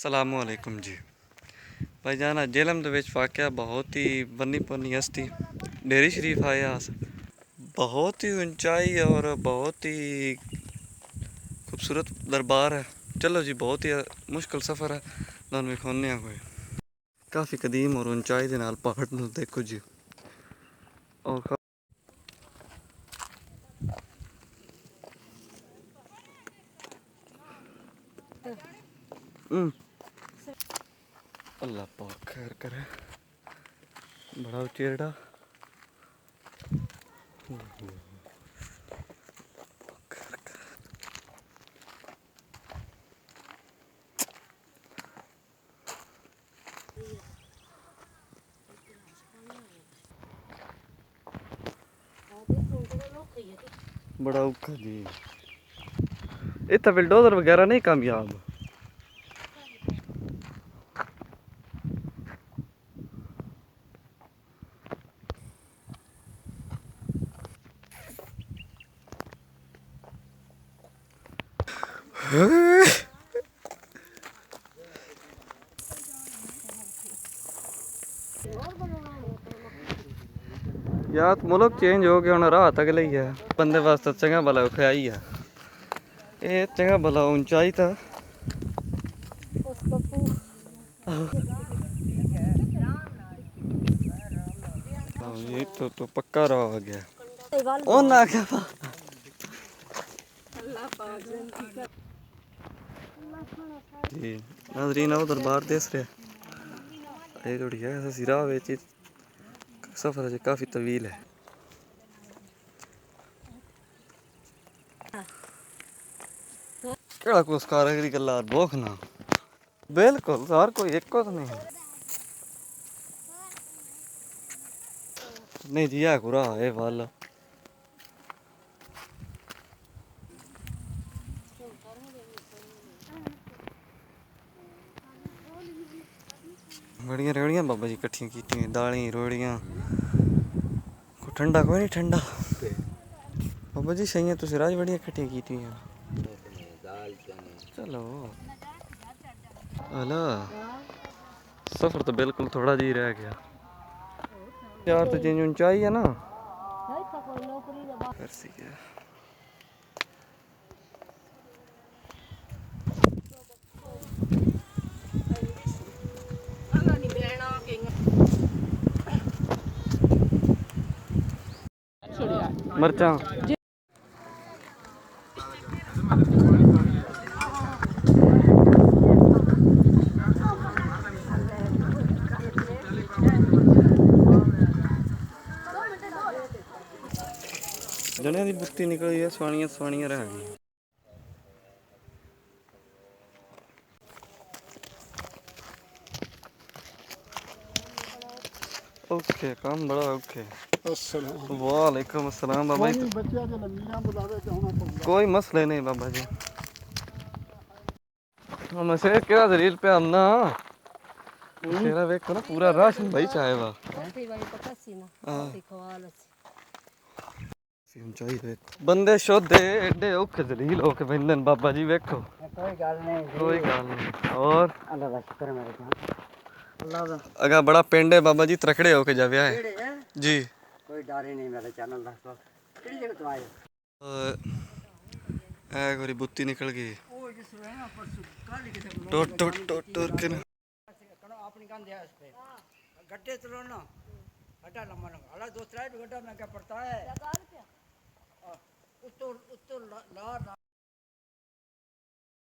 सलामुअलैकुम जी भाईजान अज जेलम दे विच वाक़या बहुत ही बनी पुनी हस्ती डेरी शरीफ आया अस बहुत ही ऊंचाई और बहुत ही खूबसूरत दरबार है। चलो जी बहुत ही मुश्किल सफ़र है तुहानू विखाने कोई काफ़ी कदीम और ऊंचाई दे नाल पहाड़ नू देखो जी और अल्लाह पाक खैर करे बड़ा उचेड़ा बड़ा औखा जी इतना बिलडोजर वगैरह नहीं कामयाब यार मुल्क चेंज हो गया राह तक ही है बंदे वास्ते चंगा भला उखे आई है ये चंगा भला ऊंचाई था ये तो पक्का रहा हो गया ओ ना क्या जी नाजरीन उधर बाहर देख रहे ये थोड़ी है सिरा सफर है काफी तवील है केड़ा कुछ कारीगरी गल्ला भोख ना बिल्कुल हर कोई एक तो नहीं जी है कुरा है वाल बड़िया रेड़ियां बाबा जी कट्ठियां की दाली रोड़ियां को ठंडा कोई नहीं ठंडा बाबा जी सही तुम राज बड़िया कट्ठियां की चलो अला सफर तो बिल्कुल थोड़ा जी रह गया यार तो जिन ऊंचाई है ना कर सी गया मरचा जने की बुत्ती निकली है स्वानियां स्वानियां रह गई ओके काम बड़ा ओके वालेकुम अस्सलाम बाबा जी कोई मसले नहीं बाबा जी हम से क्या दलील पे हमना तेरा वेख ना पूरा राशन भाई चाहे वा ऊंचाई देख बंदे शोधे एडे औखे दलील होके बंदन बाबा जी वेखो कोई गल नहीं और अल्लाह का शुक्र है मेरे अल्लाह का अगा बड़ा पिंड है बाबा जी त्रकड़े होके जावे है जी कोई डर ही नहीं मेरे चैनल दा किहड़ी जगह तो आए ए गोरी बुत्ती निकल गई टोट टोट टोट टोट के अपनी गंद है इस पे गड्ढे चलो ना गड्ढा लंबा लंबा अला दो त्रै गड्ढा मैं क्या पड़ता है उत्तो उत्तो ला